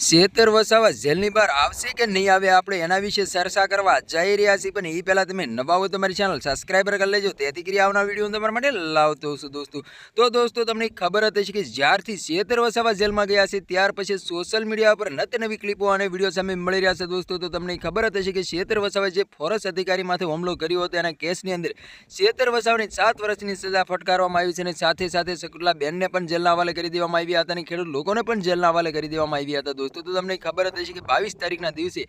શેતર વસાવા જેલની બહાર આવશે કે નહીં આવે આપણે એના વિશે ચર્ચા કરવા જઈ રહ્યા છીએ, પણ એ પહેલાં તમે નવા હોય તો મારી ચેનલ સબસ્ક્રાઈબર કરી લેજો, તેથી કરી આવનાર વિડીયો હું તમારા માટે લાવતો છું દોસ્તો તમને ખબર જ હશે કે જ્યારથી શેતર વસાવા જેલમાં ગયા છે ત્યાર પછી સોશિયલ મીડિયા પર નવી ક્લિપો અને વિડીયો સામે મળી રહ્યા છે દોસ્તો. તો તમને ખબર જ હશે કે શેતર વસાવાએ જે ફોરેસ્ટ અધિકારી માથે હુમલો કર્યો હતો એના કેસની અંદર શેતર વસાવાની 7 વર્ષની સજા ફટકારવામાં આવી છે અને સાથે સાથે શકુંતલા બેનને પણ જેલના હવાલે કરી દેવામાં આવ્યા હતા અને ખેડૂત લોકોને પણ જેલના હવાલે કરી દેવામાં આવ્યા હતા દોસ્તો. તો તમને ખબર જ હશે કે 22 તારીખના દિવસે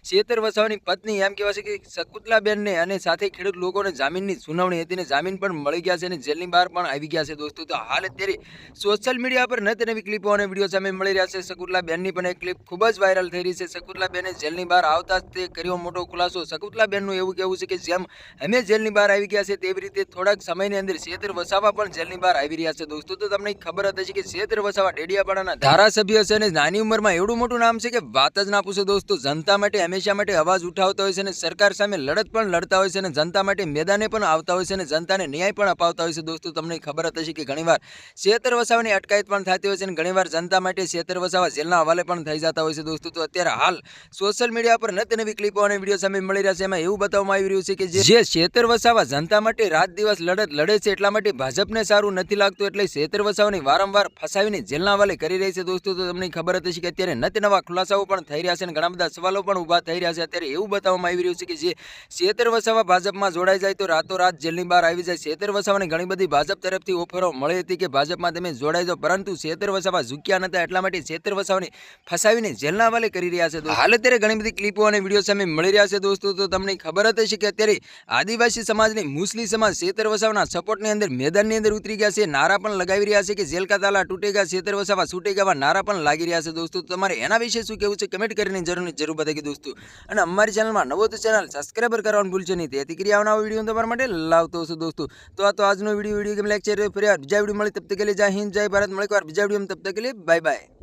શેતર વસાવાની પત્ની એમ કહેવાય છે કે શકુંતલા બેનને અને સાથે ખેડૂત લોકોને જામીનની સુનાવણી હતી અને જામીન પણ મળી ગયા છે અને જેલની બહાર પણ આવી ગયા છે દોસ્તો. તો હાલ અત્યારે સોશિયલ મીડિયા પર નવી ક્લિપો અને વિડીયો સામે મળી રહ્યા છે. શકુંતલા બેનની પણ એક ક્લિપ ખૂબ જ વાયરલ થઈ રહી છે. શકુંતલા બેને જેલની બહાર આવતા જ તે કર્યો મોટો ખુલાસો. શકુંતલા બેનનું એવું કહેવું છે કે જેમ અમે જેલની બહાર આવી ગયા છે તેવી રીતે થોડાક સમયની અંદર શેતર વસાવા પણ જેલની બહાર આવી રહ્યા છે દોસ્તો. તો તમને ખબર જ હશે કે શેતર વસાવા ડેડિયાપાડાના ધારાસભ્ય છે અને નાની ઉંમરમાં એવડું મોટું નામ છે કે વાત જ ના પૂછો દોસ્તો. જનતા માટે હંમેશા માટે અવાજ ઉઠાવતા હોય છે અને સરકાર સામે લડત પણ લડતા હોય છે અને જનતા માટે મેદાને પણ આવતા હોય છે અને જનતાને ન્યાય પણ અપાવતા હોય છે દોસ્તો. તમને ખબર જ હશે કે ઘણીવાર શેતર વસાવાની અટકાયત પણ થતી હોય છે અને ઘણીવાર જનતા માટે શેતર વસાવા જેલના હવાલે પણ થઈ જતા હોય છે દોસ્તો. તો અત્યારે હાલ સોશિયલ મીડિયા પર નવી ક્લિપો અને વિડીયો સામે મળી રહ્યા છે. એમાં એવું બતાવવામાં આવી રહ્યું છે કે જે શેતર વસાવા જનતા માટે રાત દિવસ લડત લડે છે એટલા માટે ભાજપને સારું નથી લાગતું એટલે શેતર વસાવાની વારંવાર ફસાવીને જેલના હવાલે કરી રહી છે દોસ્તો. તો તમને ખબર જ હશે કે અત્યારે નવા ખુલાસાઓ પણ થઈ રહ્યા છે અને ઘણા બધા સવાલો પણ ઊભા થઈ રહ્યા છે. અત્યારે એવું બતાવવામાં આવી રહ્યું છે કે જે શેતર વસાવા ભાજપમાં જોડાઈ જાય તો રાતોરાત જેલની બહાર આવી જાય. શેતર વસાવાને ઘણી બધી ભાજપ તરફથી ઓફરો મળી હતી કે ભાજપમાં તમે જોડાઈ જાઓ, પરંતુ શેતર વસાવા ઝૂક્યા નતા એટલા માટે શેતર વસાવાને ફસાવીને જેલના હવાલે કરી રહ્યા છે. હાલ અત્યારે ઘણી બધી ક્લિપો અને વિડીયો સામે મળી રહ્યા છે દોસ્તો. તો તમને ખબર જ હશે કે અત્યારે આદિવાસી સમાજની મુસ્લિમ સમાજ શેતર વસાવાના સપોર્ટની અંદર મેદાનની અંદર ઉતરી ગયા છે. નારા પણ લગાવી રહ્યા છે કે જેલ કા તાલા તૂટેગા, શેતર વસાવા છૂટેગા, નારા પણ લાગી રહ્યા છે દોસ્તો. તમારે એના વિશે શું કેવું છે કમેન્ટ કરીને જરૂર બતાવી દોસ્તો. અને અમારી ચેનલમાં નવો તો ચેનલ સબસ્ક્રાઈબર કરવાનું ભૂલશો નહીં, તેથી કરી આવનાર વિડીયો તમારા માટે લાવતો છું દોસ્તો. તો આ તો આજનો વિડીયો કેમ લાગે છે ફરી બીજા વિડીયો મળી તબ તક કે લીએ જય હિન્દ જય ભારત. મળે એક વાર બીજા વિડીયો તબ તક કે લીએ બાય બાય.